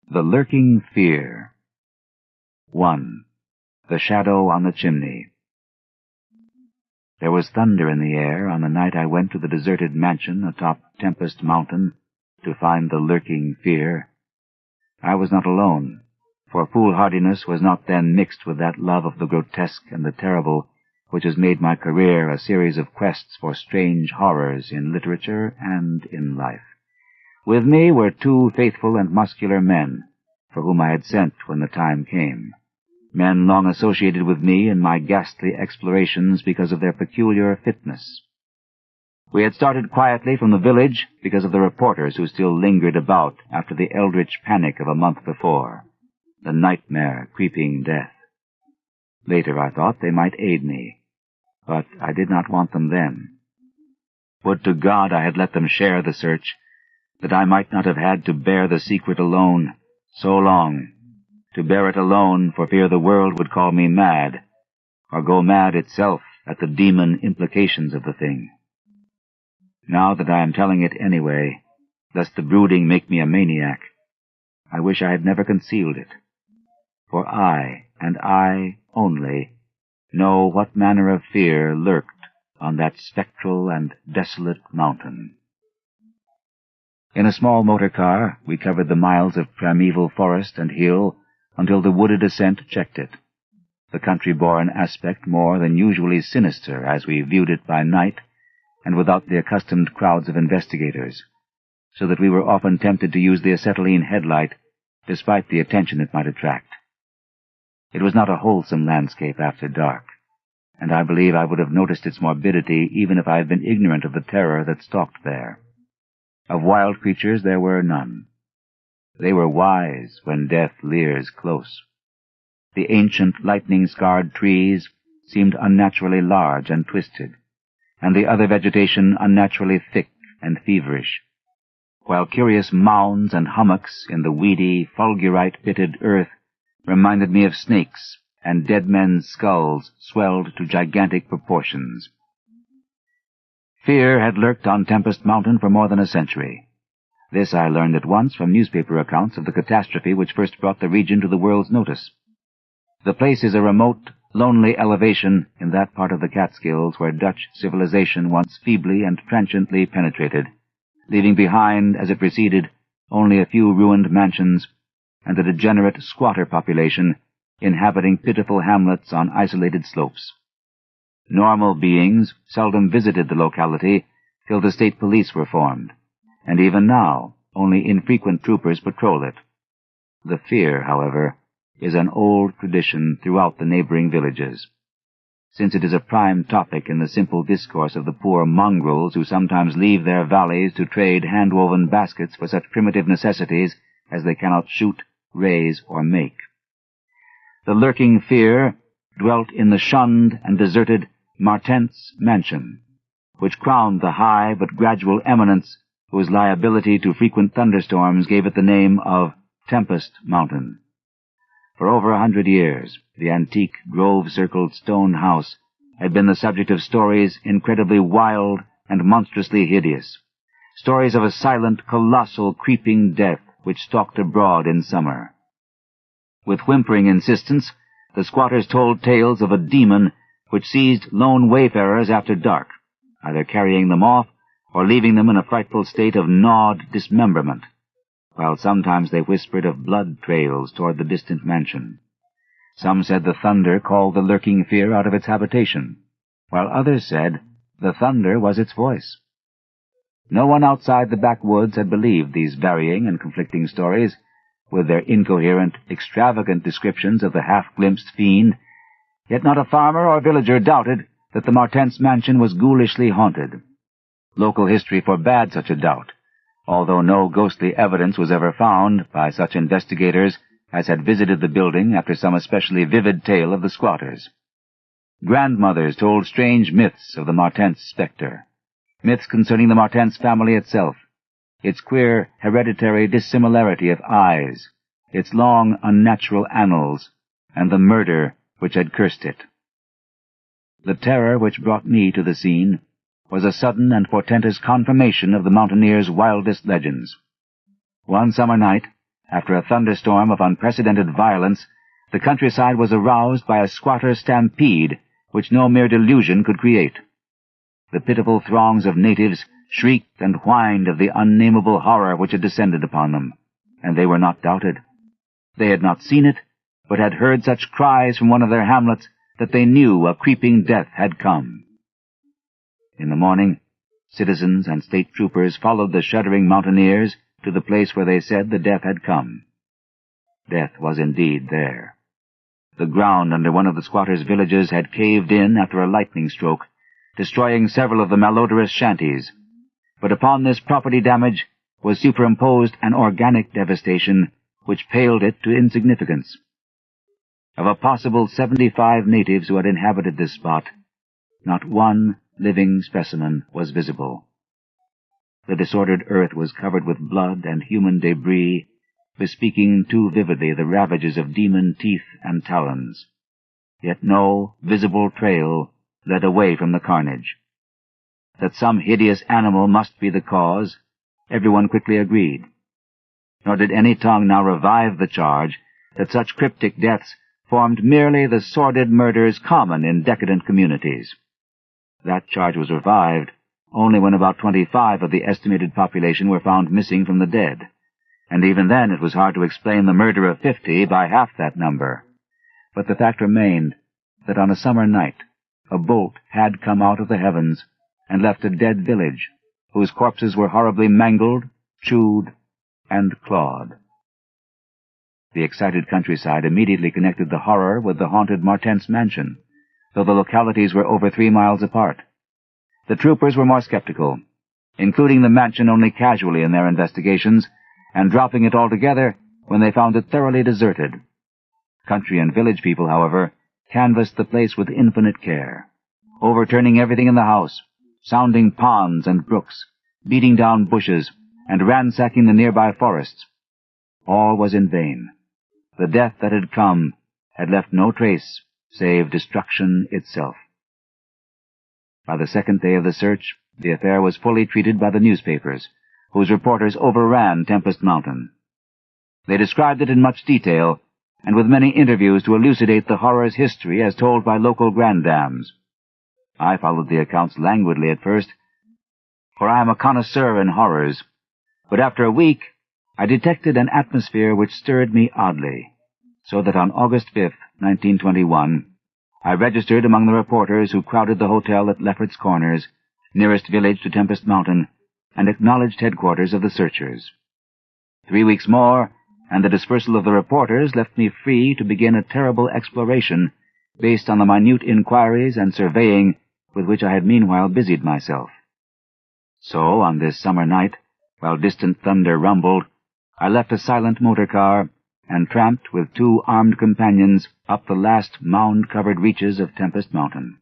The Lurking Fear. 1. The Shadow on the Chimney. There was thunder in the air on the night I went to the deserted mansion atop Tempest Mountain to find the lurking fear. I was not alone, for foolhardiness was not then mixed with that love of the grotesque and the terrible which has made my career a series of quests for strange horrors in literature and in life. With me were 2 faithful and muscular men, for whom I had sent when the time came. Men long associated with me in my ghastly explorations because of their peculiar fitness. We had started quietly from the village because of the reporters who still lingered about after the eldritch panic of a month before, the nightmare creeping death. Later I thought they might aid me, but I did not want them then. Would to God I had let them share the search, that I might not have had to bear the secret alone so long, to bear it alone for fear the world would call me mad, or go mad itself at the demon implications of the thing. Now that I am telling it anyway, lest the brooding make me a maniac, I wish I had never concealed it. For I, and I only, know what manner of fear lurked on that spectral and desolate mountain. In a small motor car, we covered the miles of primeval forest and hill until the wooded ascent checked it. The country bore an aspect more than usually sinister as we viewed it by night and without the accustomed crowds of investigators, so that we were often tempted to use the acetylene headlight despite the attention it might attract. It was not a wholesome landscape after dark, and I believe I would have noticed its morbidity even if I had been ignorant of the terror that stalked there. Of wild creatures there were none. They were wise when death leers close. The ancient lightning-scarred trees seemed unnaturally large and twisted, and the other vegetation unnaturally thick and feverish, while curious mounds and hummocks in the weedy, fulgurite-pitted earth reminded me of snakes, and dead men's skulls swelled to gigantic proportions. Fear had lurked on Tempest Mountain for more than a century. This I learned at once from newspaper accounts of the catastrophe which first brought the region to the world's notice. The place is a remote, lonely elevation in that part of the Catskills where Dutch civilization once feebly and transiently penetrated, leaving behind, as it receded, only a few ruined mansions and a degenerate squatter population inhabiting pitiful hamlets on isolated slopes. Normal beings seldom visited the locality till the state police were formed, and even now only infrequent troopers patrol it. The fear, however, is an old tradition throughout the neighboring villages, since it is a prime topic in the simple discourse of the poor mongrels who sometimes leave their valleys to trade hand-woven baskets for such primitive necessities as they cannot shoot, raise, or make. The lurking fear dwelt in the shunned and deserted Martens Mansion, which crowned the high but gradual eminence whose liability to frequent thunderstorms gave it the name of Tempest Mountain. For over 100 years, the antique grove-circled stone house had been the subject of stories incredibly wild and monstrously hideous, stories of a silent, colossal, creeping death which stalked abroad in summer. With whimpering insistence, the squatters told tales of a demon which seized lone wayfarers after dark, either carrying them off or leaving them in a frightful state of gnawed dismemberment, while sometimes they whispered of blood trails toward the distant mansion. Some said the thunder called the lurking fear out of its habitation, while others said the thunder was its voice. No one outside the backwoods had believed these varying and conflicting stories, with their incoherent, extravagant descriptions of the half-glimpsed fiend, yet not a farmer or villager doubted that the Martens Mansion was ghoulishly haunted. Local history forbade such a doubt, although no ghostly evidence was ever found by such investigators as had visited the building after some especially vivid tale of the squatters. Grandmothers told strange myths of the Martens spectre, myths concerning the Martens family itself, its queer hereditary dissimilarity of eyes, its long unnatural annals, and the murder which had cursed it. The terror which brought me to the scene was a sudden and portentous confirmation of the mountaineers' wildest legends. One summer night, After a thunderstorm of unprecedented violence, the countryside was aroused by a squatter stampede which no mere delusion could create. The pitiful throngs of natives shrieked and whined of the unnameable horror which had descended upon them, and they were not doubted. They had not seen it, but had heard such cries from one of their hamlets that they knew a creeping death had come. In the morning, citizens and state troopers followed the shuddering mountaineers to the place where they said the death had come. Death was indeed there. The ground under one of the squatters' villages had caved in after a lightning stroke, destroying several of the malodorous shanties. But upon this property damage was superimposed an organic devastation which paled it to insignificance. Of a possible 75 natives who had inhabited this spot, not one living specimen was visible. The disordered earth was covered with blood and human debris, bespeaking too vividly the ravages of demon teeth and talons. Yet no visible trail led away from the carnage. That some hideous animal must be the cause, everyone quickly agreed. Nor did any tongue now revive the charge that such cryptic deaths formed merely the sordid murders common in decadent communities. That charge was revived only when about 25 of the estimated population were found missing from the dead, and even then it was hard to explain the murder of 50 by half that number. But the fact remained that on a summer night a bolt had come out of the heavens and left a dead village, whose corpses were horribly mangled, chewed, and clawed. The excited countryside immediately connected the horror with the haunted Martens mansion, though the localities were over 3 miles apart. The troopers were more skeptical, including the mansion only casually in their investigations, and dropping it altogether when they found it thoroughly deserted. Country and village people, however, canvassed the place with infinite care, overturning everything in the house, sounding ponds and brooks, beating down bushes, and ransacking the nearby forests. All was in vain. The death that had come had left no trace save destruction itself. By the second day of the search, the affair was fully treated by the newspapers, whose reporters overran Tempest Mountain. They described it in much detail, and with many interviews to elucidate the horror's history as told by local granddames. I followed the accounts languidly at first, for I am a connoisseur in horrors, but after a week I detected an atmosphere which stirred me oddly, so that on August 5th, 1921, I registered among the reporters who crowded the hotel at Lefferts Corners, nearest village to Tempest Mountain, and acknowledged headquarters of the searchers. 3 weeks more, and the dispersal of the reporters left me free to begin a terrible exploration based on the minute inquiries and surveying with which I had meanwhile busied myself. So, on this summer night, while distant thunder rumbled, I left a silent motor car and tramped with 2 armed companions up the last mound-covered reaches of Tempest Mountain,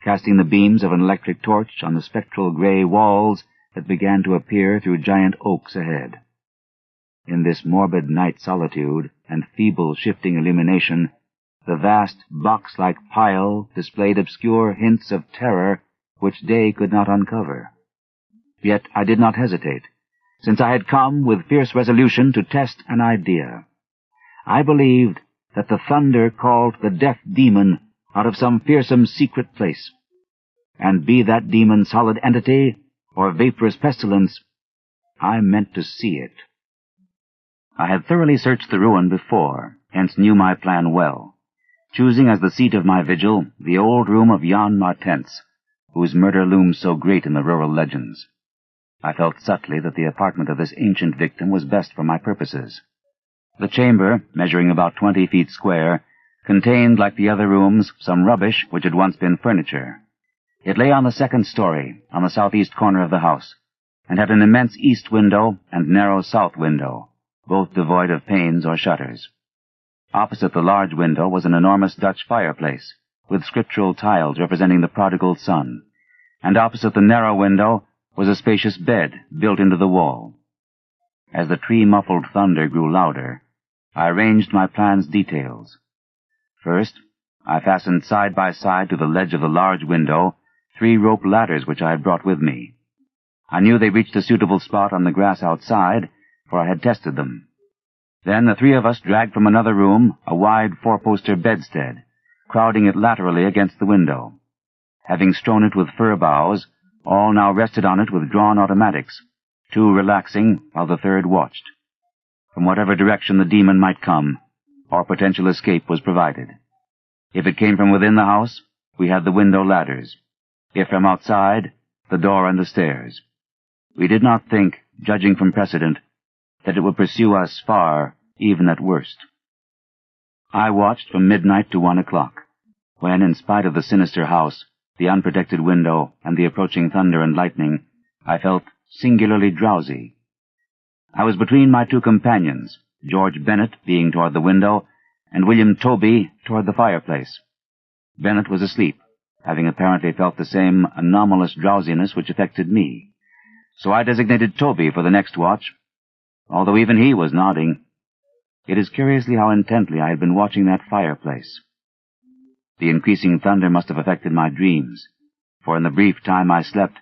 casting the beams of an electric torch on the spectral gray walls that began to appear through giant oaks ahead. In this morbid night solitude and feeble shifting illumination, the vast box-like pile displayed obscure hints of terror which day could not uncover. Yet I did not hesitate, since I had come with fierce resolution to test an idea. I believed that the thunder called the death demon out of some fearsome secret place, and be that demon solid entity or vaporous pestilence, I meant to see it. I had thoroughly searched the ruin before, hence knew my plan well, choosing as the seat of my vigil the old room of Jan Martens, whose murder looms so great in the rural legends. I felt subtly that the apartment of this ancient victim was best for my purposes. The chamber, measuring about 20 feet square, contained, like the other rooms, some rubbish which had once been furniture. It lay on the second story, on the southeast corner of the house, and had an immense east window and narrow south window, both devoid of panes or shutters. Opposite the large window was an enormous Dutch fireplace, with scriptural tiles representing the prodigal son, and opposite the narrow window was a spacious bed built into the wall. As the tree-muffled thunder grew louder, I arranged my plan's details. First, I fastened side by side to the ledge of the large window 3 rope ladders which I had brought with me. I knew they reached a suitable spot on the grass outside, for I had tested them. Then the three of us dragged from another room a wide four-poster bedstead, crowding it laterally against the window. Having strewn it with fir boughs, all now rested on it with drawn automatics, two relaxing while the third watched. From whatever direction the demon might come, our potential escape was provided. If it came from within the house, we had the window ladders. If from outside, the door and the stairs. We did not think, judging from precedent, that it would pursue us far, even at worst. I watched from midnight to 1 o'clock, when, in spite of the sinister house, the unprotected window, and the approaching thunder and lightning, I felt singularly drowsy. I was between my two companions, George Bennett being toward the window, and William Toby toward the fireplace. Bennett was asleep, having apparently felt the same anomalous drowsiness which affected me. So I designated Toby for the next watch, although even he was nodding. It is curiously how intently I had been watching that fireplace. The increasing thunder must have affected my dreams, for in the brief time I slept,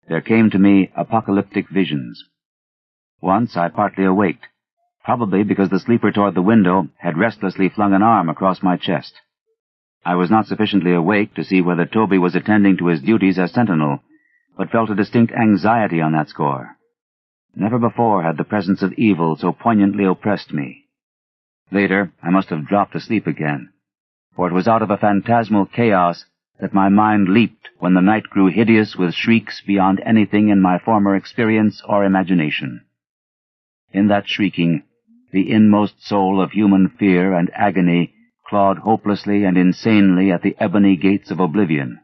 there came to me apocalyptic visions. Once I partly awaked, probably because the sleeper toward the window had restlessly flung an arm across my chest. I was not sufficiently awake to see whether Toby was attending to his duties as sentinel, but felt a distinct anxiety on that score. Never before had the presence of evil so poignantly oppressed me. Later, I must have dropped asleep again, for it was out of a phantasmal chaos that my mind leaped when the night grew hideous with shrieks beyond anything in my former experience or imagination. In that shrieking, the inmost soul of human fear and agony clawed hopelessly and insanely at the ebony gates of oblivion.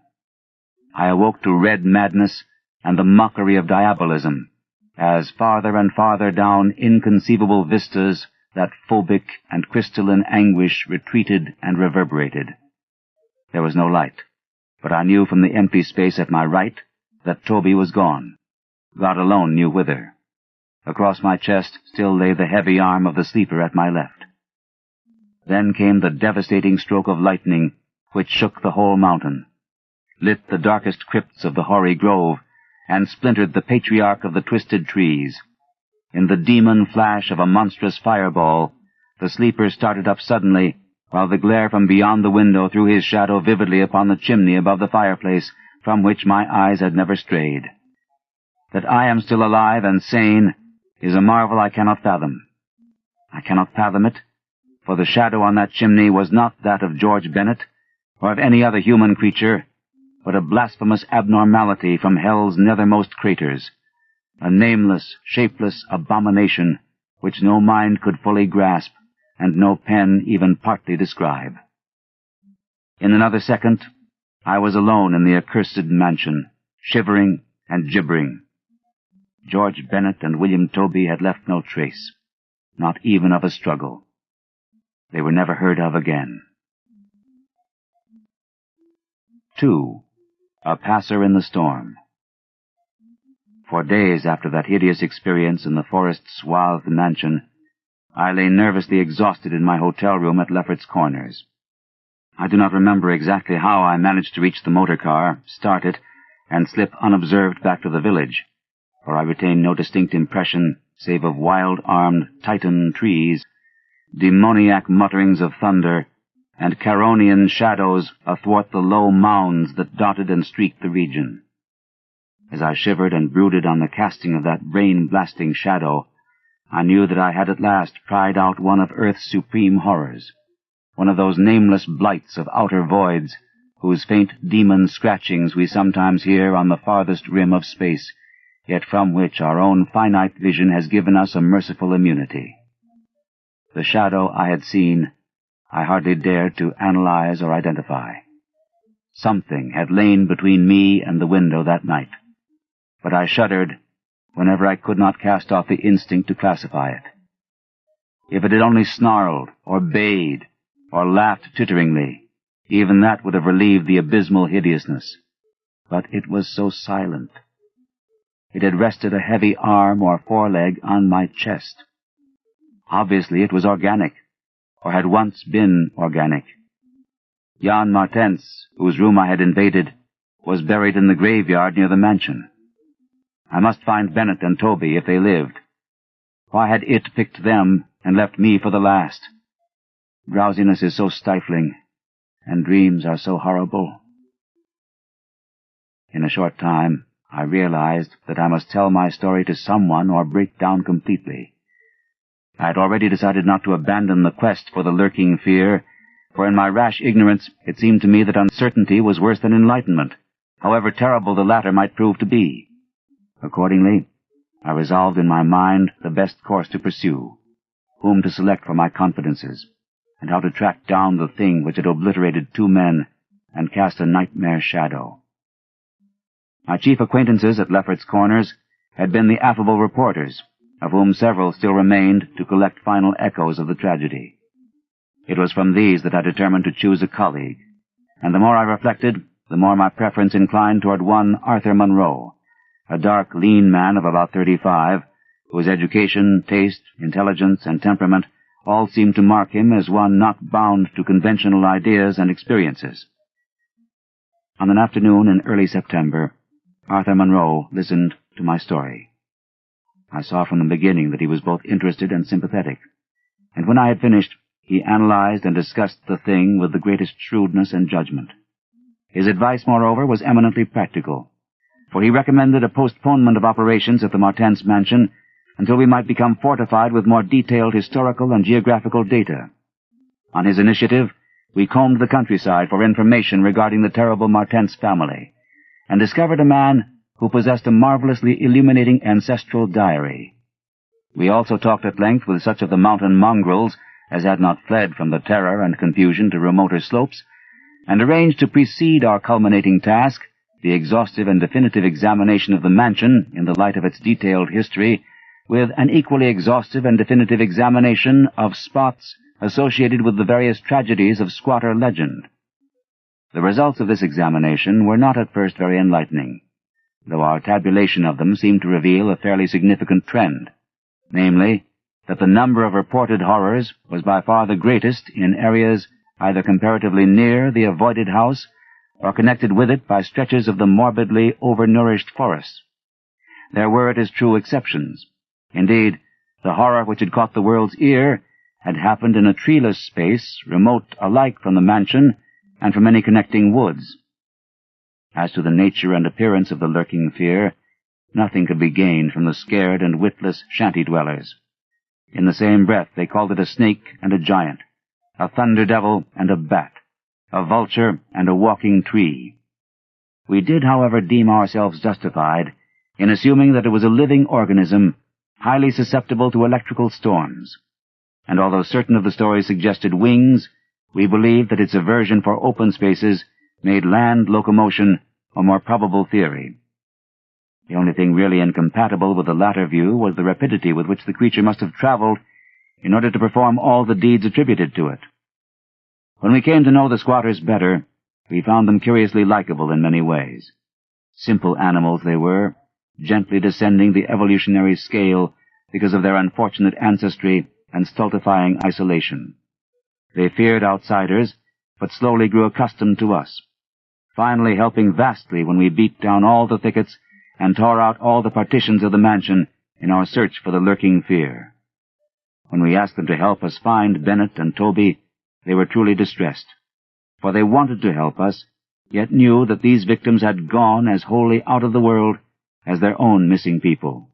I awoke to red madness and the mockery of diabolism, as farther and farther down inconceivable vistas that phobic and crystalline anguish retreated and reverberated. There was no light, but I knew from the empty space at my right that Toby was gone. God alone knew whither. Across my chest still lay the heavy arm of the sleeper at my left. Then came the devastating stroke of lightning which shook the whole mountain, lit the darkest crypts of the hoary grove, and splintered the patriarch of the twisted trees. In the demon flash of a monstrous fireball, the sleeper started up suddenly, while the glare from beyond the window threw his shadow vividly upon the chimney above the fireplace, from which my eyes had never strayed. That I am still alive and sane is a marvel I cannot fathom. I cannot fathom it, for the shadow on that chimney was not that of George Bennett, or of any other human creature, but a blasphemous abnormality from hell's nethermost craters, a nameless, shapeless abomination which no mind could fully grasp, and no pen even partly describe. In another second, I was alone in the accursed mansion, shivering and gibbering. George Bennett and William Toby had left no trace, not even of a struggle. They were never heard of again. 2. A Passer in the Storm. For days after that hideous experience in the forest-swathed mansion, I lay nervously exhausted in my hotel room at Lefferts Corners. I do not remember exactly how I managed to reach the motor car, start it, and slip unobserved back to the village, for I retain no distinct impression save of wild-armed Titan trees, demoniac mutterings of thunder, and Charonian shadows athwart the low mounds that dotted and streaked the region. As I shivered and brooded on the casting of that brain-blasting shadow, I knew that I had at last pried out one of Earth's supreme horrors, one of those nameless blights of outer voids whose faint demon scratchings we sometimes hear on the farthest rim of space, yet from which our own finite vision has given us a merciful immunity. The shadow I had seen, I hardly dared to analyze or identify. Something had lain between me and the window that night, but I shuddered whenever I could not cast off the instinct to classify it. If it had only snarled, or bayed, or laughed titteringly, even that would have relieved the abysmal hideousness. But it was so silent. It had rested a heavy arm or foreleg on my chest. Obviously it was organic, or had once been organic. Jan Martens, whose room I had invaded, was buried in the graveyard near the mansion. I must find Bennett and Toby if they lived. Why had it picked them and left me for the last. Drowsiness is so stifling, and dreams are so horrible. In a short time, I realized that I must tell my story to someone or break down completely. I had already decided not to abandon the quest for the lurking fear, for in my rash ignorance it seemed to me that uncertainty was worse than enlightenment, however terrible the latter might prove to be. Accordingly, I resolved in my mind the best course to pursue, whom to select for my confidences, and how to track down the thing which had obliterated 2 men and cast a nightmare shadow. My chief acquaintances at Lefferts Corners had been the affable reporters, of whom several still remained to collect final echoes of the tragedy. It was from these that I determined to choose a colleague, and the more I reflected, the more my preference inclined toward one Arthur Monroe, a dark, lean man of about 35, whose education, taste, intelligence, and temperament all seemed to mark him as one not bound to conventional ideas and experiences. On an afternoon in early September, Arthur Monroe listened to my story. I saw from the beginning that he was both interested and sympathetic, and when I had finished, he analyzed and discussed the thing with the greatest shrewdness and judgment. His advice, moreover, was eminently practical, for he recommended a postponement of operations at the Martens mansion until we might become fortified with more detailed historical and geographical data. On his initiative, we combed the countryside for information regarding the terrible Martens family, and discovered a man who possessed a marvelously illuminating ancestral diary. We also talked at length with such of the mountain mongrels as had not fled from the terror and confusion to remoter slopes, and arranged to precede our culminating task, the exhaustive and definitive examination of the mansion in the light of its detailed history, with an equally exhaustive and definitive examination of spots associated with the various tragedies of squatter legend. The results of this examination were not at first very enlightening, though our tabulation of them seemed to reveal a fairly significant trend, namely, that the number of reported horrors was by far the greatest in areas either comparatively near the avoided house or connected with it by stretches of the morbidly overnourished forests. There were, it is true, exceptions. Indeed, the horror which had caught the world's ear had happened in a treeless space remote alike from the mansion and from any connecting woods. As to the nature and appearance of the lurking fear, nothing could be gained from the scared and witless shanty-dwellers. In the same breath they called it a snake and a giant, a thunder-devil and a bat, a vulture and a walking tree. We did, however, deem ourselves justified in assuming that it was a living organism highly susceptible to electrical storms, and although certain of the stories suggested wings, we believed that its aversion for open spaces made land locomotion a more probable theory. The only thing really incompatible with the latter view was the rapidity with which the creature must have traveled in order to perform all the deeds attributed to it. When we came to know the squatters better, we found them curiously likable in many ways. Simple animals they were, gently descending the evolutionary scale because of their unfortunate ancestry and stultifying isolation. They feared outsiders, but slowly grew accustomed to us, finally helping vastly when we beat down all the thickets and tore out all the partitions of the mansion in our search for the lurking fear. When we asked them to help us find Bennett and Toby, they were truly distressed, for they wanted to help us, yet knew that these victims had gone as wholly out of the world as their own missing people.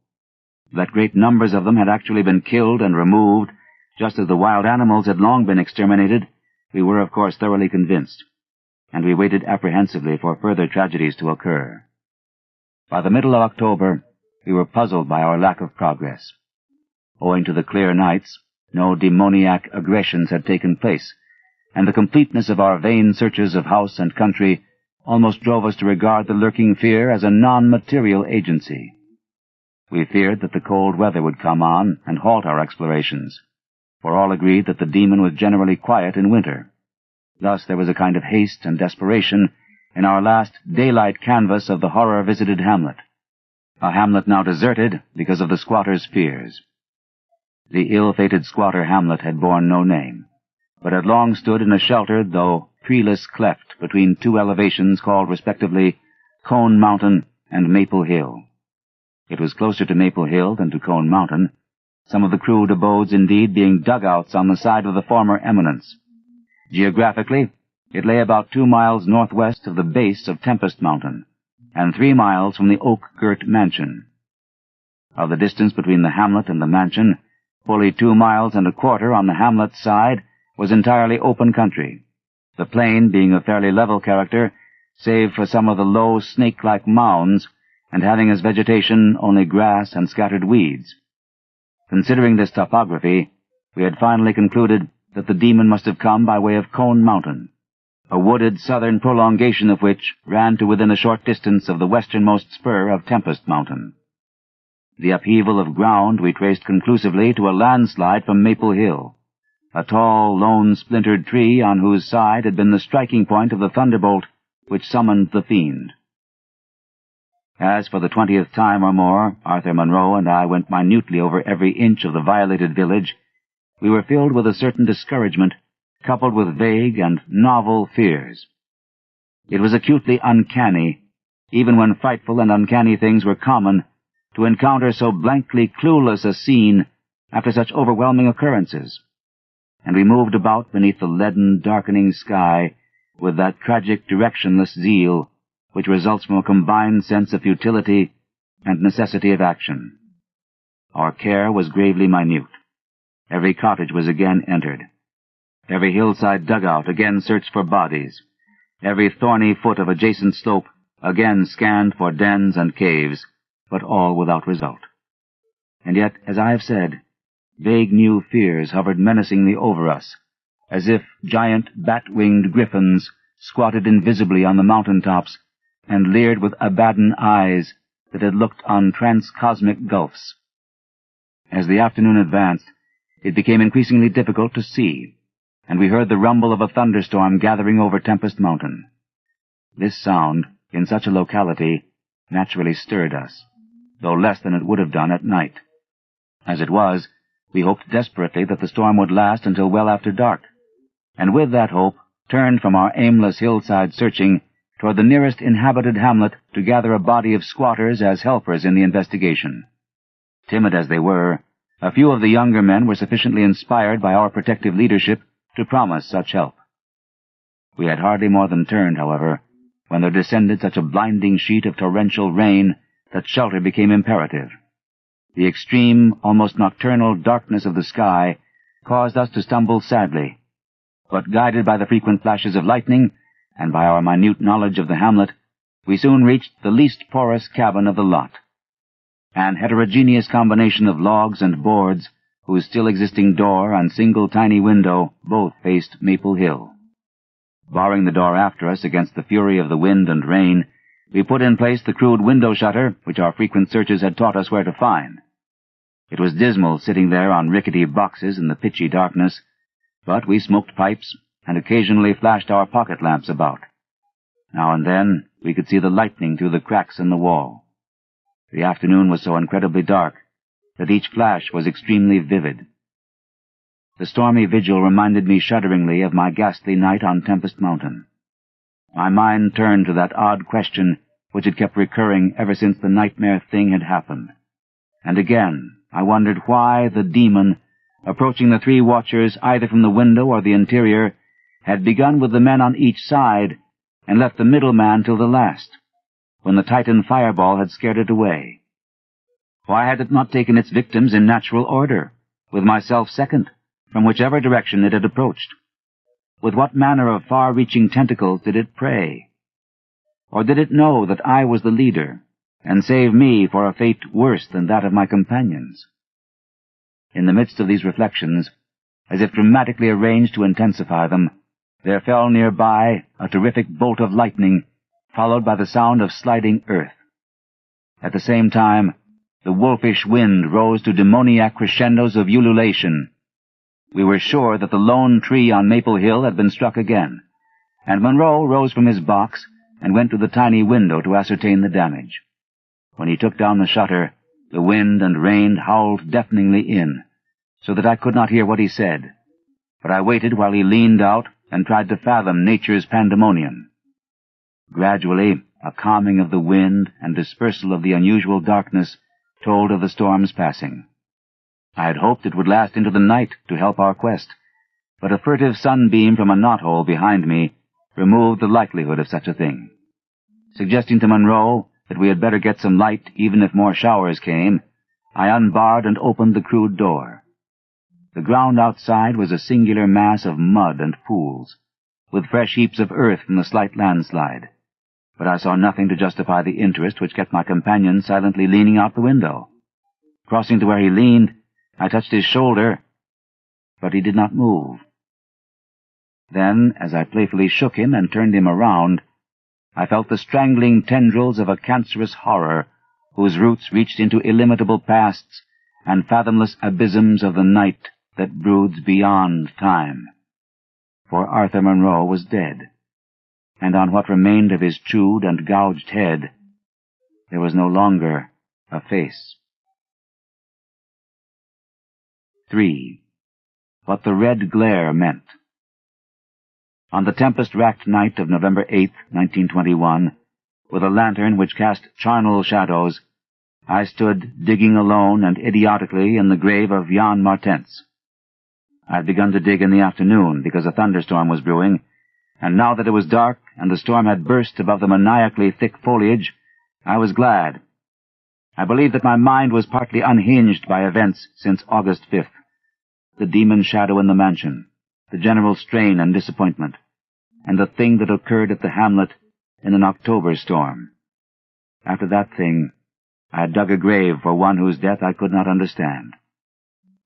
That great numbers of them had actually been killed and removed, just as the wild animals had long been exterminated, we were of course thoroughly convinced, and we waited apprehensively for further tragedies to occur. By the middle of October, we were puzzled by our lack of progress. Owing to the clear nights, no demoniac aggressions had taken place, and the completeness of our vain searches of house and country almost drove us to regard the lurking fear as a non-material agency. We feared that the cold weather would come on and halt our explorations, for all agreed that the demon was generally quiet in winter. Thus there was a kind of haste and desperation in our last daylight canvass of the horror-visited hamlet, a hamlet now deserted because of the squatter's fears. The ill-fated squatter hamlet had borne no name, but had long stood in a sheltered, though treeless cleft between 2 elevations called respectively Cone Mountain and Maple Hill. It was closer to Maple Hill than to Cone Mountain, some of the crude abodes indeed being dugouts on the side of the former eminence. Geographically, it lay about 2 miles northwest of the base of Tempest Mountain, and 3 miles from the oak-girt mansion. Of the distance between the hamlet and the mansion, fully 2 miles and a quarter on the hamlet's side was entirely open country, the plain being of fairly level character, save for some of the low snake-like mounds, and having as vegetation only grass and scattered weeds. Considering this topography, we had finally concluded that the demon must have come by way of Cone Mountain, a wooded southern prolongation of which ran to within a short distance of the westernmost spur of Tempest Mountain. The upheaval of ground we traced conclusively to a landslide from Maple Hill, a tall, lone, splintered tree on whose side had been the striking point of the thunderbolt which summoned the fiend. As for the 20th time or more Arthur Monroe and I went minutely over every inch of the violated village, we were filled with a certain discouragement, coupled with vague and novel fears. It was acutely uncanny, even when frightful and uncanny things were common, to encounter so blankly clueless a scene after such overwhelming occurrences, and we moved about beneath the leaden, darkening sky with that tragic, directionless zeal which results from a combined sense of futility and necessity of action. Our care was gravely minute. Every cottage was again entered. Every hillside dugout again searched for bodies. Every thorny foot of adjacent slope again scanned for dens and caves, but all without result. And yet, as I have said, vague new fears hovered menacingly over us, as if giant bat-winged griffins squatted invisibly on the mountain-tops and leered with Abaddon eyes that had looked on transcosmic gulfs. As the afternoon advanced, it became increasingly difficult to see, and we heard the rumble of a thunderstorm gathering over Tempest Mountain. This sound, in such a locality, naturally stirred us, though less than it would have done at night. As it was, we hoped desperately that the storm would last until well after dark, and with that hope turned from our aimless hillside searching toward the nearest inhabited hamlet to gather a body of squatters as helpers in the investigation. Timid as they were, a few of the younger men were sufficiently inspired by our protective leadership to promise such help. We had hardly more than turned, however, when there descended such a blinding sheet of torrential rain that shelter became imperative. The extreme, almost nocturnal darkness of the sky caused us to stumble sadly, but guided by the frequent flashes of lightning and by our minute knowledge of the hamlet, we soon reached the least porous cabin of the lot, an heterogeneous combination of logs and boards whose still existing door and single tiny window both faced Maple Hill. Barring the door after us against the fury of the wind and rain, we put in place the crude window shutter which our frequent searches had taught us where to find. It was dismal sitting there on rickety boxes in the pitchy darkness, but we smoked pipes and occasionally flashed our pocket lamps about. Now and then we could see the lightning through the cracks in the wall. The afternoon was so incredibly dark that each flash was extremely vivid. The stormy vigil reminded me shudderingly of my ghastly night on Tempest Mountain. My mind turned to that odd question which had kept recurring ever since the nightmare thing had happened. And again I wondered why the demon, approaching the 3 watchers either from the window or the interior, had begun with the men on each side and left the middle man till the last, when the Titan fireball had scared it away. Why had it not taken its victims in natural order, with myself second, from whichever direction it had approached? With what manner of far-reaching tentacles did it prey? Or did it know that I was the leader, and save me for a fate worse than that of my companions? In the midst of these reflections, as if dramatically arranged to intensify them, there fell nearby a terrific bolt of lightning, followed by the sound of sliding earth. At the same time, the wolfish wind rose to demoniac crescendos of ululation. We were sure that the lone tree on Maple Hill had been struck again, and Monroe rose from his box and went to the tiny window to ascertain the damage. When he took down the shutter, the wind and rain howled deafeningly in, so that I could not hear what he said, but I waited while he leaned out and tried to fathom nature's pandemonium. Gradually, a calming of the wind and dispersal of the unusual darkness told of the storm's passing. I had hoped it would last into the night to help our quest, but a furtive sunbeam from a knothole behind me removed the likelihood of such a thing. Suggesting to Monroe that we had better get some light even if more showers came, I unbarred and opened the crude door. The ground outside was a singular mass of mud and pools, with fresh heaps of earth from the slight landslide, but I saw nothing to justify the interest which kept my companion silently leaning out the window. Crossing to where he leaned, I touched his shoulder, but he did not move. Then, as I playfully shook him and turned him around, I felt the strangling tendrils of a cancerous horror whose roots reached into illimitable pasts and fathomless abysms of the night that broods beyond time. For Arthur Monroe was dead, and on what remained of his chewed and gouged head there was no longer a face. 3. What the red glare meant. On the tempest-racked night of November 8, 1921, with a lantern which cast charnel shadows, I stood digging alone and idiotically in the grave of Jan Martens. I had begun to dig in the afternoon because a thunderstorm was brewing, and now that it was dark and the storm had burst above the maniacally thick foliage, I was glad. I believed that my mind was partly unhinged by events since August 5th. The demon shadow in the mansion, the general strain and disappointment, and the thing that occurred at the hamlet in an October storm. After that thing, I had dug a grave for one whose death I could not understand.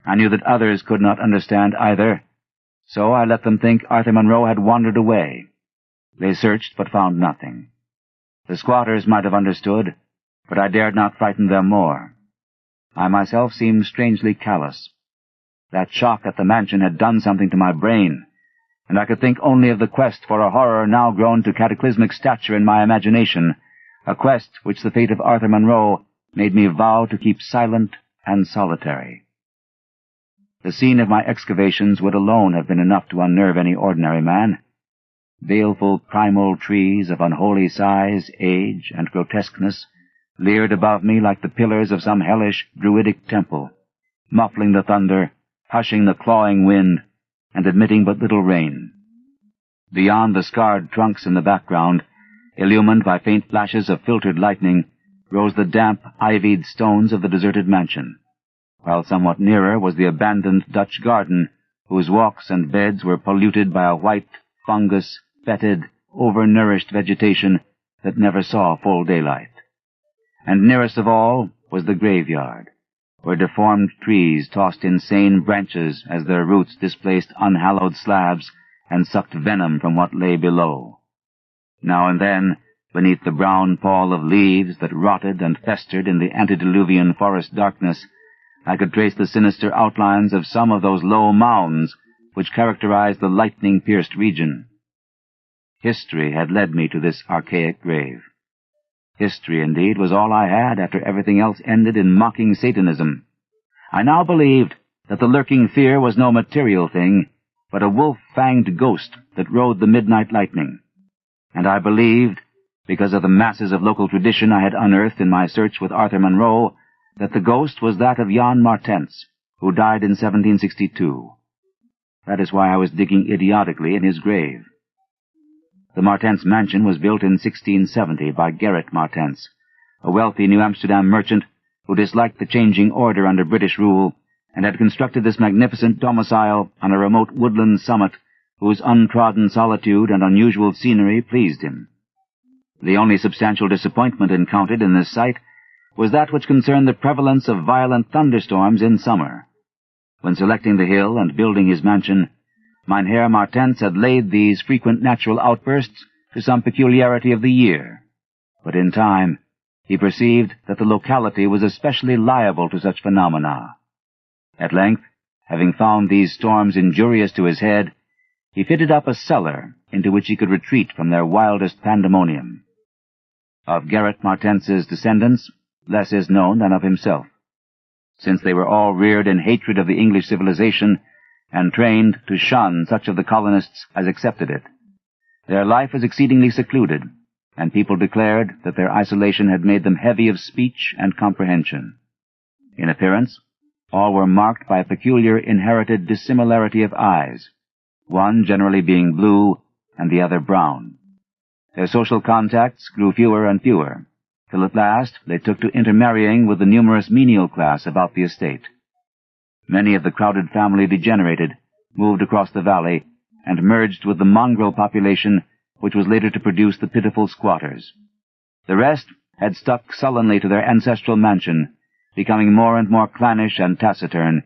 I knew that others could not understand either, so I let them think Arthur Monroe had wandered away. They searched but found nothing. The squatters might have understood, but I dared not frighten them more. I myself seemed strangely callous. That shock at the mansion had done something to my brain, and I could think only of the quest for a horror now grown to cataclysmic stature in my imagination, a quest which the fate of Arthur Monroe made me vow to keep silent and solitary. The scene of my excavations would alone have been enough to unnerve any ordinary man. Baleful primal trees of unholy size, age, and grotesqueness leered above me like the pillars of some hellish druidic temple, muffling the thunder, hushing the clawing wind, and admitting but little rain. Beyond the scarred trunks in the background, illumined by faint flashes of filtered lightning, rose the damp, ivied stones of the deserted mansion, while somewhat nearer was the abandoned Dutch garden, whose walks and beds were polluted by a white, fungus, fetid, overnourished vegetation that never saw full daylight. And nearest of all was the graveyard, where deformed trees tossed insane branches as their roots displaced unhallowed slabs and sucked venom from what lay below. Now and then, beneath the brown pall of leaves that rotted and festered in the antediluvian forest darkness, I could trace the sinister outlines of some of those low mounds which characterized the lightning-pierced region. History had led me to this archaic grave. History, indeed, was all I had after everything else ended in mocking Satanism. I now believed that the lurking fear was no material thing, but a wolf-fanged ghost that rode the midnight lightning. And I believed, because of the masses of local tradition I had unearthed in my search with Arthur Monroe, that the ghost was that of Jan Martens, who died in 1762. That is why I was digging idiotically in his grave. The Martens mansion was built in 1670 by Gerrit Martens, a wealthy New Amsterdam merchant who disliked the changing order under British rule and had constructed this magnificent domicile on a remote woodland summit whose untrodden solitude and unusual scenery pleased him. The only substantial disappointment encountered in this site was that which concerned the prevalence of violent thunderstorms in summer. When selecting the hill and building his mansion, Mynheer Martens had laid these frequent natural outbursts to some peculiarity of the year, but in time he perceived that the locality was especially liable to such phenomena. At length, having found these storms injurious to his head, he fitted up a cellar into which he could retreat from their wildest pandemonium. Of Gerrit Martens's descendants, less is known than of himself, since they were all reared in hatred of the English civilization and trained to shun such of the colonists as accepted it. Their life was exceedingly secluded, and people declared that their isolation had made them heavy of speech and comprehension. In appearance, All were marked by a peculiar inherited dissimilarity of eyes, one generally being blue and the other brown. Their social contacts grew fewer and fewer, till at last they took to intermarrying with the numerous menial class about the estate. Many of the crowded family degenerated, moved across the valley, and merged with the mongrel population which was later to produce the pitiful squatters. The rest had stuck sullenly to their ancestral mansion, becoming more and more clannish and taciturn,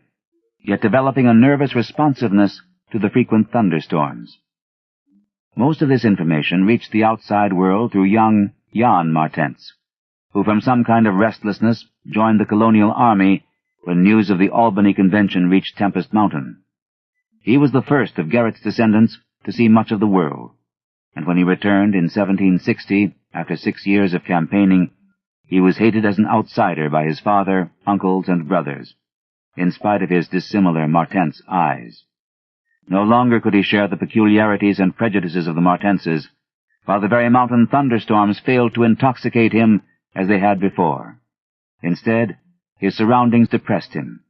yet developing a nervous responsiveness to the frequent thunderstorms. Most of this information reached the outside world through young Jan Martens, who from some kind of restlessness joined the colonial army when news of the Albany Convention reached Tempest Mountain. He was the first of Garrett's descendants to see much of the world, and when he returned in 1760, after 6 years of campaigning, he was hated as an outsider by his father, uncles, and brothers, in spite of his dissimilar Martens eyes. No longer could he share the peculiarities and prejudices of the Martenses, while the very mountain thunderstorms failed to intoxicate him as they had before. Instead, his surroundings depressed him,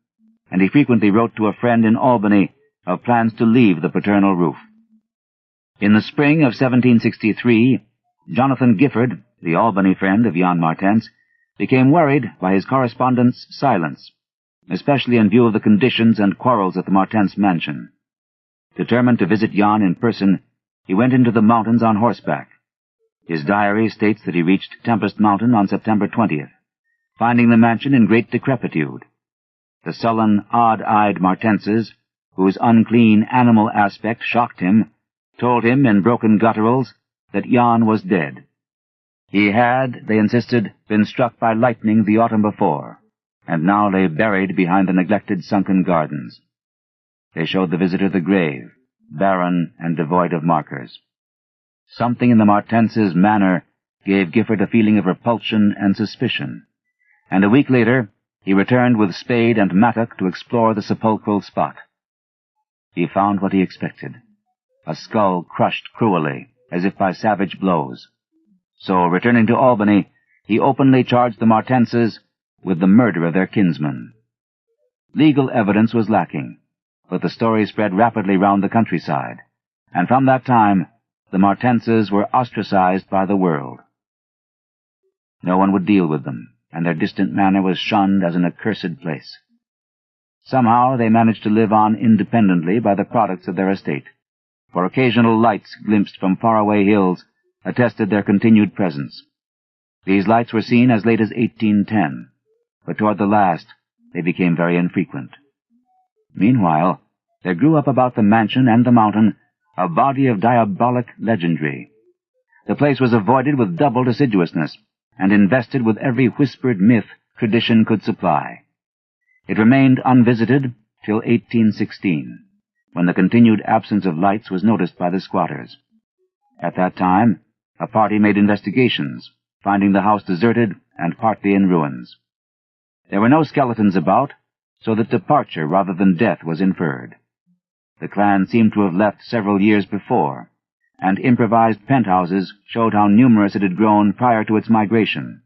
and he frequently wrote to a friend in Albany of plans to leave the paternal roof. In the spring of 1763, Jonathan Gifford, the Albany friend of Jan Martens, became worried by his correspondent's silence, especially in view of the conditions and quarrels at the Martens mansion. Determined to visit Jan in person, he went into the mountains on horseback. His diary states that he reached Tempest Mountain on September 20th, finding the mansion in great decrepitude. The sullen, odd-eyed Martenses, whose unclean animal aspect shocked him, told him in broken gutturals that Jan was dead. He had, they insisted, been struck by lightning the autumn before, and now lay buried behind the neglected sunken gardens. They showed the visitor the grave, barren and devoid of markers. Something in the Martenses' manner gave Gifford a feeling of repulsion and suspicion, and a week later he returned with spade and mattock to explore the sepulchral spot. He found what he expected, a skull crushed cruelly, as if by savage blows. So, returning to Albany, he openly charged the Martenses with the murder of their kinsman. Legal evidence was lacking, but the story spread rapidly round the countryside, and from that time the Martenses were ostracized by the world. No one would deal with them, and their distant manor was shunned as an accursed place. Somehow they managed to live on independently by the products of their estate, for occasional lights glimpsed from faraway hills attested their continued presence. These lights were seen as late as 1810, but toward the last they became very infrequent. Meanwhile, there grew up about the mansion and the mountain a body of diabolic legendry. The place was avoided with doubled assiduousness, and invested with every whispered myth tradition could supply. It remained unvisited till 1816, when the continued absence of lights was noticed by the squatters. At that time, a party made investigations, finding the house deserted and partly in ruins. There were no skeletons about, so that departure rather than death was inferred. The clan seemed to have left several years before, and improvised penthouses showed how numerous it had grown prior to its migration.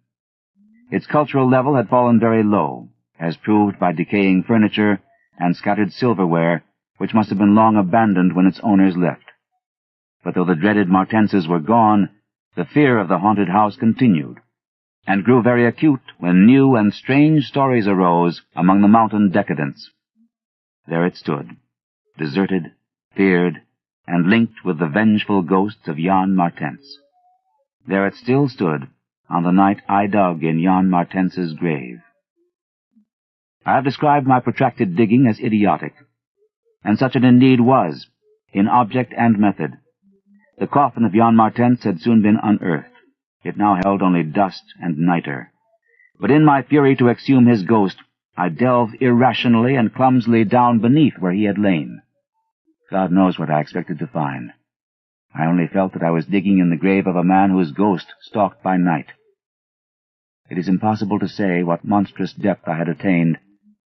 Its cultural level had fallen very low, as proved by decaying furniture and scattered silverware, which must have been long abandoned when its owners left. But though the dreaded Martenses were gone, the fear of the haunted house continued, and grew very acute when new and strange stories arose among the mountain decadents. There it stood, deserted, feared, and linked with the vengeful ghosts of Jan Martens. There it still stood on the night I dug in Jan Martens's grave. I have described my protracted digging as idiotic, and such it indeed was, in object and method. The coffin of Jan Martens had soon been unearthed. It now held only dust and nitre. But in my fury to exhume his ghost, I delved irrationally and clumsily down beneath where he had lain. God knows what I expected to find. I only felt that I was digging in the grave of a man whose ghost stalked by night. It is impossible to say what monstrous depth I had attained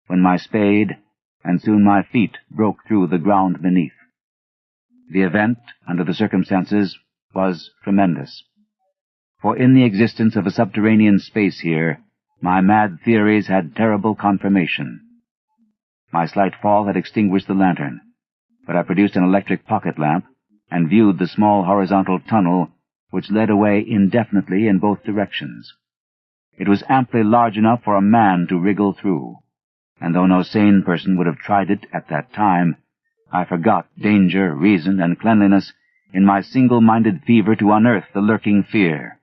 when my spade, and soon my feet, broke through the ground beneath. The event, under the circumstances, was tremendous. For in the existence of a subterranean space here, my mad theories had terrible confirmation. My slight fall had extinguished the lantern, but I produced an electric pocket lamp and viewed the small horizontal tunnel which led away indefinitely in both directions. It was amply large enough for a man to wriggle through, and though no sane person would have tried it at that time, I forgot danger, reason, and cleanliness in my single-minded fever to unearth the lurking fear.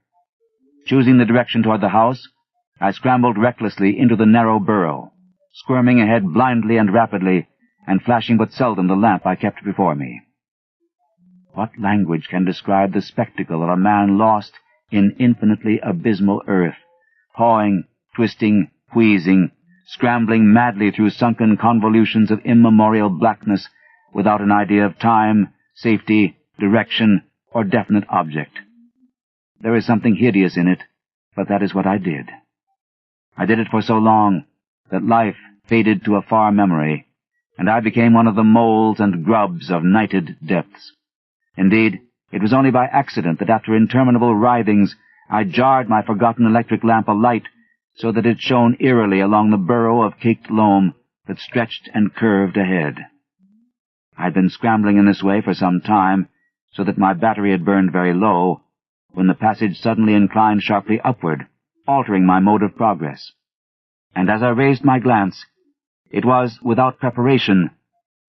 Choosing the direction toward the house, I scrambled recklessly into the narrow burrow, squirming ahead blindly and rapidly, and flashing but seldom the lamp I kept before me. What language can describe the spectacle of a man lost in infinitely abysmal earth, pawing, twisting, wheezing, scrambling madly through sunken convolutions of immemorial blackness without an idea of time, safety, direction, or definite object? There is something hideous in it, but that is what I did. I did it for so long that life faded to a far memory, and I became one of the moles and grubs of nighted depths. Indeed, it was only by accident that after interminable writhings I jarred my forgotten electric lamp alight so that it shone eerily along the burrow of caked loam that stretched and curved ahead. I had been scrambling in this way for some time, so that my battery had burned very low, when the passage suddenly inclined sharply upward, altering my mode of progress. And as I raised my glance, it was without preparation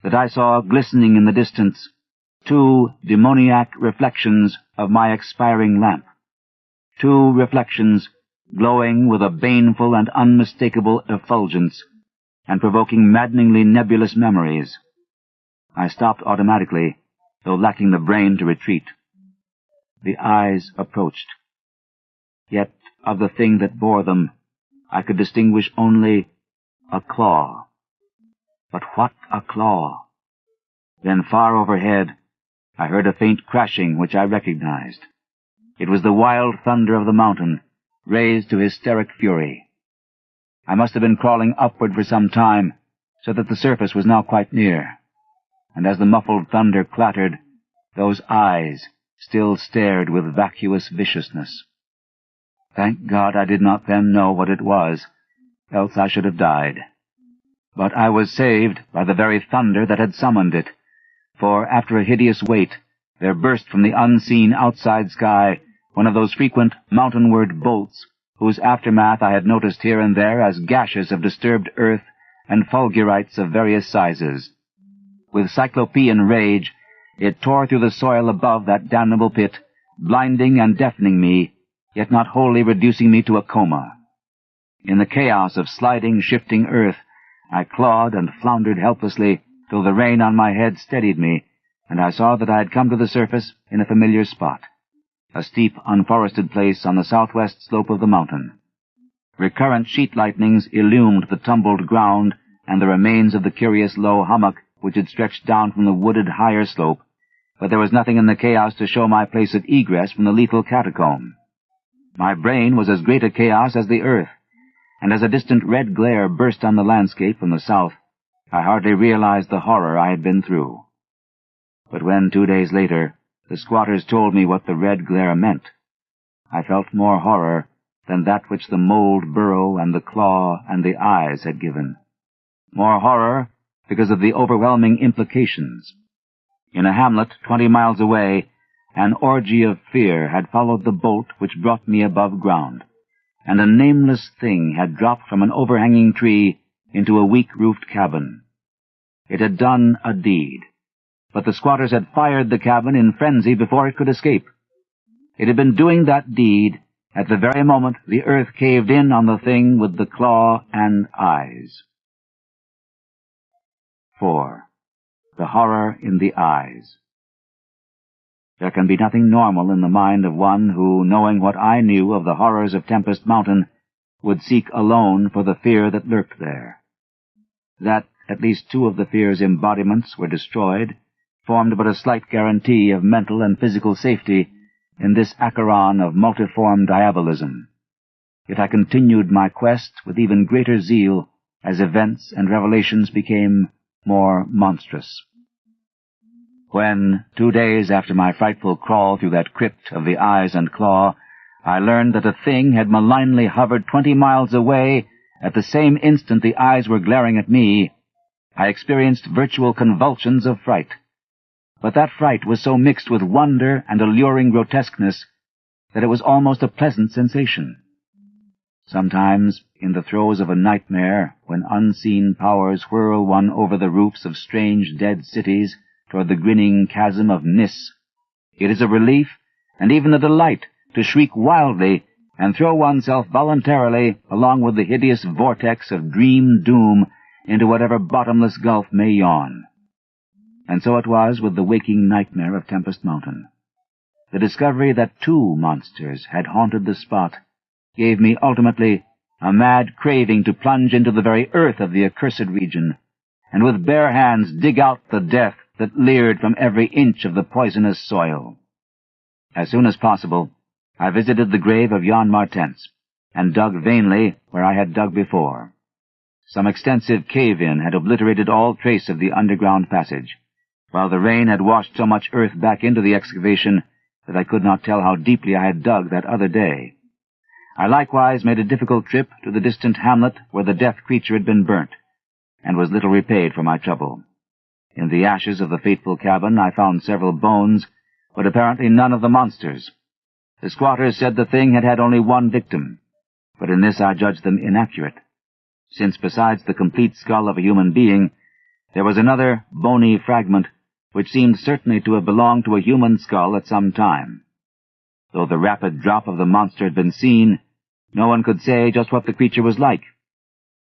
that I saw glistening in the distance 2 demoniac reflections of my expiring lamp. 2 reflections glowing with a baneful and unmistakable effulgence, and provoking maddeningly nebulous memories. I stopped automatically, though lacking the brain to retreat. The eyes approached. Yet of the thing that bore them, I could distinguish only a claw. But what a claw! Then far overhead, I heard a faint crashing which I recognized. It was the wild thunder of the mountain, raised to hysteric fury. I must have been crawling upward for some time, so that the surface was now quite near. And as the muffled thunder clattered, those eyes still stared with vacuous viciousness. Thank God I did not then know what it was, else I should have died. But I was saved by the very thunder that had summoned it, for after a hideous wait, there burst from the unseen outside sky one of those frequent mountainward bolts whose aftermath I had noticed here and there as gashes of disturbed earth and fulgurites of various sizes. With cyclopean rage, it tore through the soil above that damnable pit, blinding and deafening me, yet not wholly reducing me to a coma. In the chaos of sliding, shifting earth, I clawed and floundered helplessly till the rain on my head steadied me, and I saw that I had come to the surface in a familiar spot, a steep, unforested place on the southwest slope of the mountain. Recurrent sheet lightnings illumined the tumbled ground and the remains of the curious low hummock which had stretched down from the wooded higher slope, but there was nothing in the chaos to show my place of egress from the lethal catacomb. My brain was as great a chaos as the earth, and as a distant red glare burst on the landscape from the south, I hardly realized the horror I had been through. But when, 2 days later, the squatters told me what the red glare meant, I felt more horror than that which the mold burrow and the claw and the eyes had given. More horror because of the overwhelming implications. In a hamlet 20 miles away, an orgy of fear had followed the bolt which brought me above ground, and a nameless thing had dropped from an overhanging tree into a weak-roofed cabin. It had done a deed, but the squatters had fired the cabin in frenzy before it could escape. It had been doing that deed at the very moment the earth caved in on the thing with the claw and eyes. 4. The horror in the eyes. There can be nothing normal in the mind of one who, knowing what I knew of the horrors of Tempest Mountain, would seek alone for the fear that lurked there. That at least 2 of the fear's embodiments were destroyed formed but a slight guarantee of mental and physical safety in this Acheron of multiform diabolism. Yet I continued my quest with even greater zeal as events and revelations became more monstrous. When, 2 days after my frightful crawl through that crypt of the eyes and claw, I learned that a thing had malignly hovered 20 miles away at the same instant the eyes were glaring at me, I experienced virtual convulsions of fright. But that fright was so mixed with wonder and alluring grotesqueness that it was almost a pleasant sensation. Sometimes, in the throes of a nightmare, when unseen powers whirl one over the roofs of strange dead cities toward the grinning chasm of Nis, it is a relief and even a delight to shriek wildly and throw oneself voluntarily along with the hideous vortex of dream doom into whatever bottomless gulf may yawn. And so it was with the waking nightmare of Tempest Mountain. The discovery that 2 monsters had haunted the spot gave me ultimately a mad craving to plunge into the very earth of the accursed region, and with bare hands dig out the death that leered from every inch of the poisonous soil. As soon as possible, I visited the grave of Jan Martens, and dug vainly where I had dug before. Some extensive cave-in had obliterated all trace of the underground passage, while the rain had washed so much earth back into the excavation that I could not tell how deeply I had dug that other day. I likewise made a difficult trip to the distant hamlet where the death creature had been burnt, and was little repaid for my trouble. In the ashes of the fateful cabin I found several bones, but apparently none of the monsters. The squatters said the thing had had only 1 victim, but in this I judged them inaccurate, since besides the complete skull of a human being, there was another bony fragment which seemed certainly to have belonged to a human skull at some time. Though the rapid drop of the monster had been seen, no one could say just what the creature was like.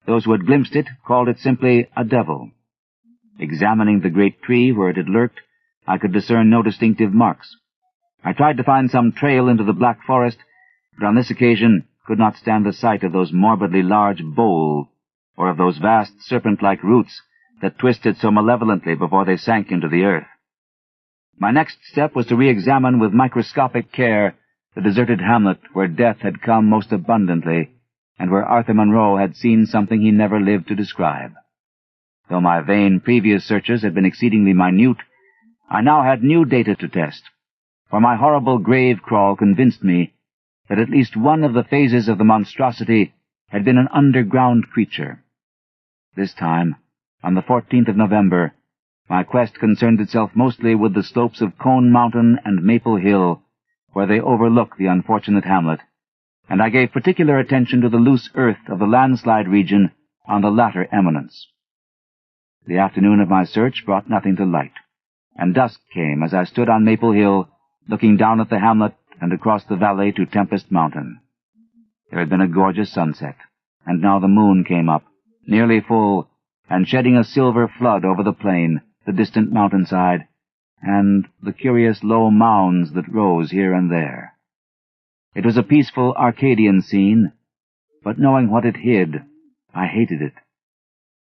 Those who had glimpsed it called it simply a devil. Examining the great tree where it had lurked, I could discern no distinctive marks. I tried to find some trail into the black forest, but on this occasion could not stand the sight of those morbidly large boles, or of those vast serpent-like roots that twisted so malevolently before they sank into the earth. My next step was to re-examine with microscopic care the deserted hamlet where death had come most abundantly, and where Arthur Monroe had seen something he never lived to describe. Though my vain previous searches had been exceedingly minute, I now had new data to test, for my horrible grave crawl convinced me that at least one of the phases of the monstrosity had been an underground creature. This time, on the 14th of November, my quest concerned itself mostly with the slopes of Cone Mountain and Maple Hill, where they overlook the unfortunate hamlet, and I gave particular attention to the loose earth of the landslide region on the latter eminence. The afternoon of my search brought nothing to light, and dusk came as I stood on Maple Hill, looking down at the hamlet and across the valley to Tempest Mountain. There had been a gorgeous sunset, and now the moon came up, nearly full, and shedding a silver flood over the plain, the distant mountainside, and the curious low mounds that rose here and there. It was a peaceful Arcadian scene, but knowing what it hid, I hated it.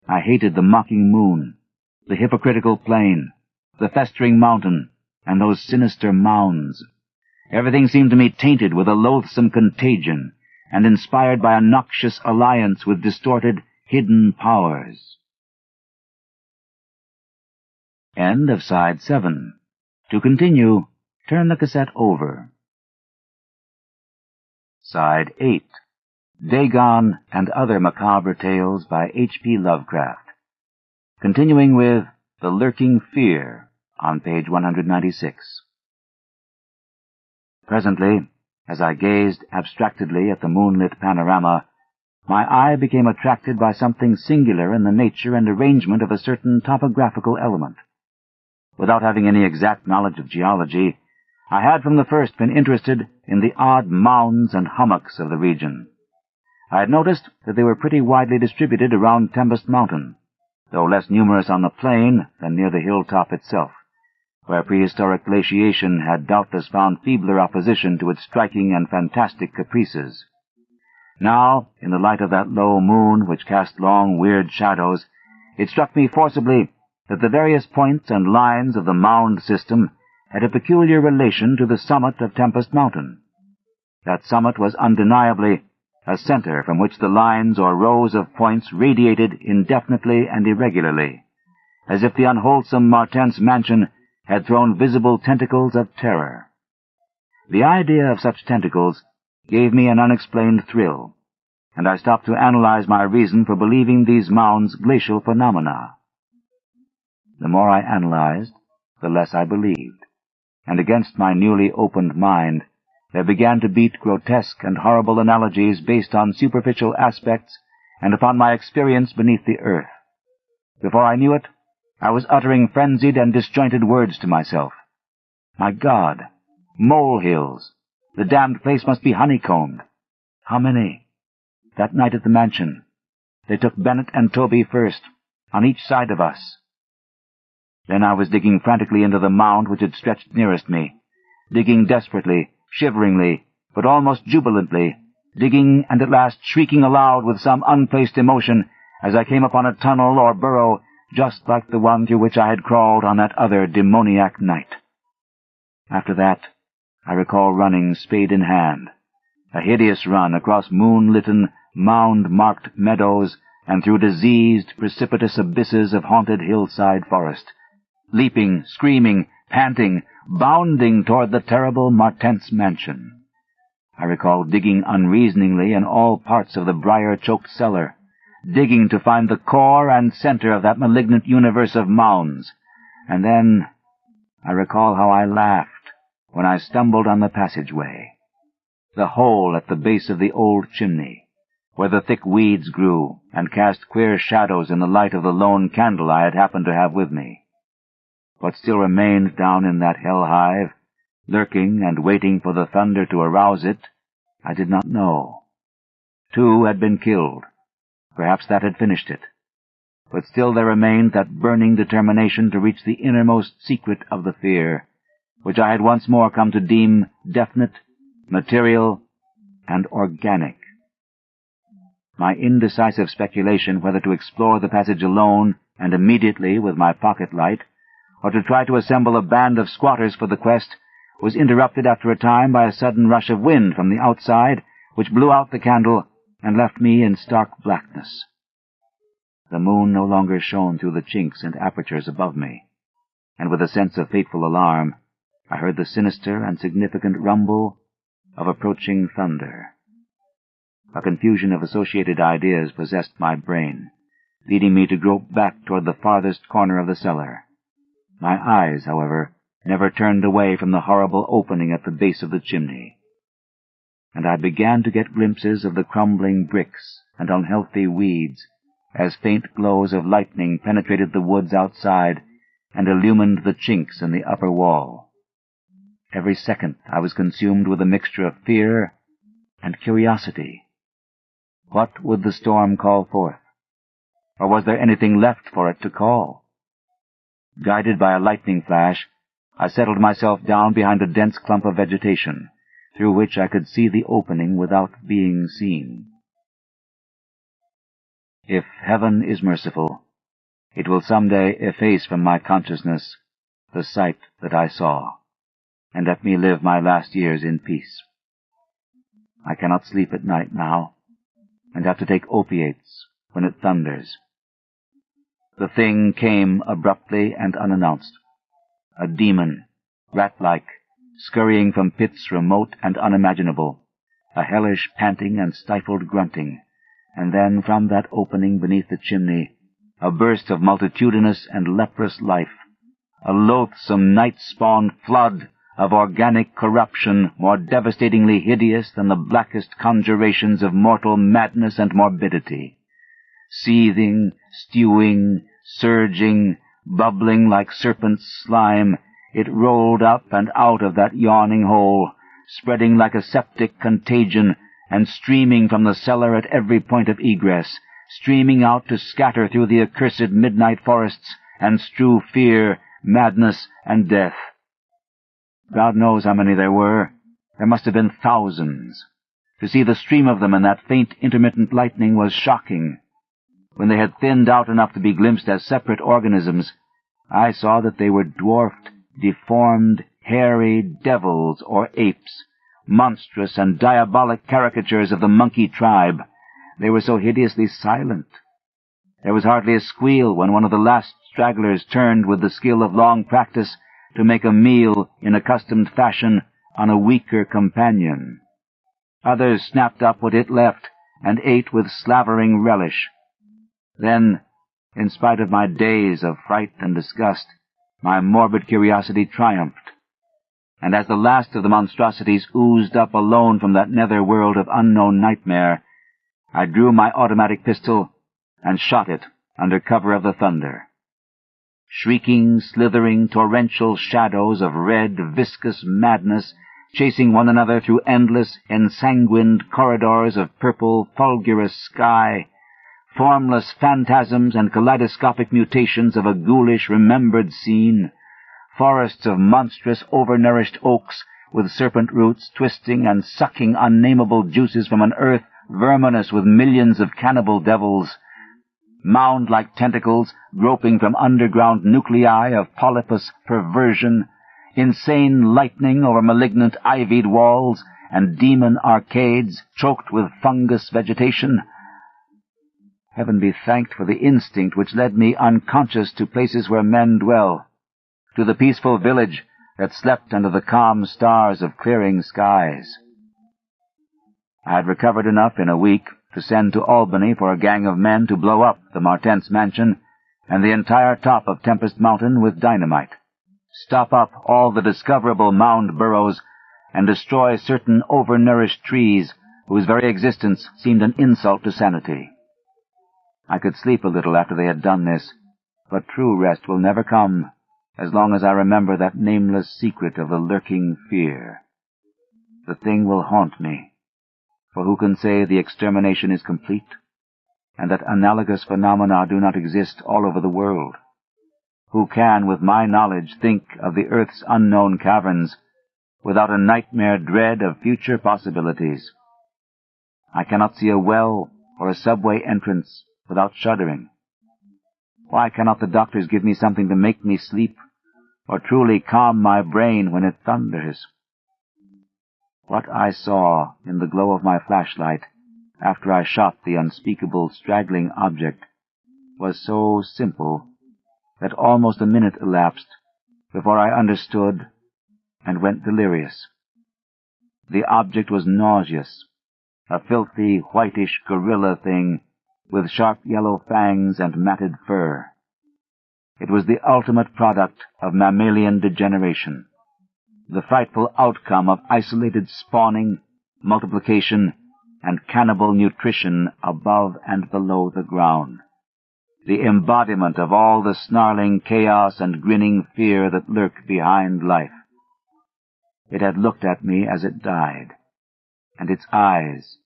I hated the mocking moon, the hypocritical plain, the festering mountain, and those sinister mounds. Everything seemed to me tainted with a loathsome contagion, and inspired by a noxious alliance with distorted, hidden powers. End of Side 7. To continue, turn the cassette over. Side 8. Dagon and Other Macabre Tales by H.P. Lovecraft. Continuing with The Lurking Fear on page 196. Presently, as I gazed abstractedly at the moonlit panorama, my eye became attracted by something singular in the nature and arrangement of a certain topographical element. Without having any exact knowledge of geology, I had from the first been interested in the odd mounds and hummocks of the region. I had noticed that they were pretty widely distributed around Tempest Mountain, though less numerous on the plain than near the hilltop itself, where prehistoric glaciation had doubtless found feebler opposition to its striking and fantastic caprices. Now, in the light of that low moon which cast long, weird shadows, it struck me forcibly that the various points and lines of the mound system had a peculiar relation to the summit of Tempest Mountain. That summit was undeniably a center from which the lines or rows of points radiated indefinitely and irregularly, as if the unwholesome Martens mansion had thrown visible tentacles of terror. The idea of such tentacles gave me an unexplained thrill, and I stopped to analyze my reason for believing these mounds glacial phenomena. The more I analyzed, the less I believed, and against my newly opened mind there began to beat grotesque and horrible analogies based on superficial aspects and upon my experience beneath the earth. Before I knew it, I was uttering frenzied and disjointed words to myself. My God! Molehills! The damned place must be honeycombed. How many? That night at the mansion, they took Bennett and Toby first, on each side of us. Then I was digging frantically into the mound which had stretched nearest me, digging desperately, shiveringly, but almost jubilantly, digging and at last shrieking aloud with some unplaced emotion as I came upon a tunnel or burrow just like the one through which I had crawled on that other demoniac night. After that, I recall running spade in hand, a hideous run across moon-litten, mound-marked meadows and through diseased, precipitous abysses of haunted hillside forest, leaping, screaming, panting, bounding toward the terrible Martens mansion. I recall digging unreasoningly in all parts of the briar-choked cellar, digging to find the core and center of that malignant universe of mounds, and then I recall how I laughed when I stumbled on the passageway, the hole at the base of the old chimney, where the thick weeds grew and cast queer shadows in the light of the lone candle I had happened to have with me. What still remained down in that hell-hive, lurking and waiting for the thunder to arouse it, I did not know. 2 had been killed. Perhaps that had finished it. But still there remained that burning determination to reach the innermost secret of the fear, which I had once more come to deem definite, material, and organic. My indecisive speculation whether to explore the passage alone and immediately with my pocket light, or to try to assemble a band of squatters for the quest, was interrupted after a time by a sudden rush of wind from the outside, which blew out the candle and left me in stark blackness. The moon no longer shone through the chinks and apertures above me, and with a sense of fateful alarm, I heard the sinister and significant rumble of approaching thunder. A confusion of associated ideas possessed my brain, leading me to grope back toward the farthest corner of the cellar. My eyes, however, never turned away from the horrible opening at the base of the chimney, and I began to get glimpses of the crumbling bricks and unhealthy weeds as faint glows of lightning penetrated the woods outside and illumined the chinks in the upper wall. Every second I was consumed with a mixture of fear and curiosity. What would the storm call forth? Or was there anything left for it to call? Guided by a lightning flash, I settled myself down behind a dense clump of vegetation, through which I could see the opening without being seen. If heaven is merciful, it will someday efface from my consciousness the sight that I saw, and let me live my last years in peace. I cannot sleep at night now, and have to take opiates when it thunders. The thing came abruptly and unannounced. A demon, rat-like, scurrying from pits remote and unimaginable, a hellish panting and stifled grunting, and then from that opening beneath the chimney, a burst of multitudinous and leprous life, a loathsome night-spawned flood of organic corruption more devastatingly hideous than the blackest conjurations of mortal madness and morbidity. Seething, stewing, surging, bubbling like serpent slime, it rolled up and out of that yawning hole, spreading like a septic contagion and streaming from the cellar at every point of egress, streaming out to scatter through the accursed midnight forests and strew fear, madness, and death. God knows how many there were. There must have been thousands. To see the stream of them in that faint intermittent lightning was shocking. When they had thinned out enough to be glimpsed as separate organisms, I saw that they were dwarfed, deformed, hairy devils or apes, monstrous and diabolic caricatures of the monkey tribe. They were so hideously silent. There was hardly a squeal when one of the last stragglers turned with the skill of long practice to make a meal in accustomed fashion on a weaker companion. Others snapped up what it left and ate with slavering relish. Then, In spite of my days of fright and disgust, my morbid curiosity triumphed, and as the last of the monstrosities oozed up alone from that nether world of unknown nightmare, I drew my automatic pistol and shot it under cover of the thunder. Shrieking, slithering, torrential shadows of red, viscous madness, chasing one another through endless, ensanguined corridors of purple, fulgurous sky, formless phantasms and kaleidoscopic mutations of a ghoulish, remembered scene, forests of monstrous, overnourished oaks with serpent roots twisting and sucking unnameable juices from an earth verminous with millions of cannibal devils, mound-like tentacles groping from underground nuclei of polypus perversion, insane lightning over malignant ivied walls, and demon arcades choked with fungus vegetation. Heaven be thanked for the instinct which led me unconscious to places where men dwell, to the peaceful village that slept under the calm stars of clearing skies. I had recovered enough in a week to send to Albany for a gang of men to blow up the Martens mansion and the entire top of Tempest Mountain with dynamite, stop up all the discoverable mound burrows, and destroy certain overnourished trees whose very existence seemed an insult to sanity. I could sleep a little after they had done this, but true rest will never come as long as I remember that nameless secret of the lurking fear. The thing will haunt me, for who can say the extermination is complete, and that analogous phenomena do not exist all over the world? Who can, with my knowledge, think of the earth's unknown caverns without a nightmare dread of future possibilities? I cannot see a well or a subway entrance without shuddering. Why cannot the doctors give me something to make me sleep, or truly calm my brain when it thunders? What I saw in the glow of my flashlight after I shot the unspeakable straggling object was so simple that almost a minute elapsed before I understood and went delirious. The object was nauseous, a filthy, whitish gorilla thing with sharp yellow fangs and matted fur. It was the ultimate product of mammalian degeneration, the frightful outcome of isolated spawning, multiplication, and cannibal nutrition above and below the ground, the embodiment of all the snarling chaos and grinning fear that lurk behind life. It had looked at me as it died, and its eyes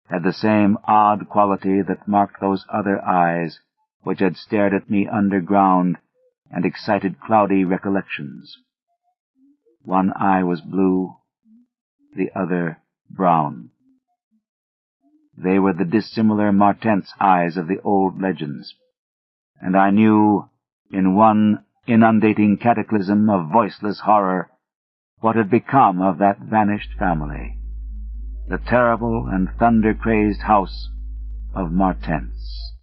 had the same odd quality that marked those other eyes which had stared at me underground and excited cloudy recollections. One eye was blue, the other brown. They were the dissimilar Martens eyes of the old legends, and I knew, in one inundating cataclysm of voiceless horror, what had become of that vanished family, the terrible and thunder-crazed house of Martens.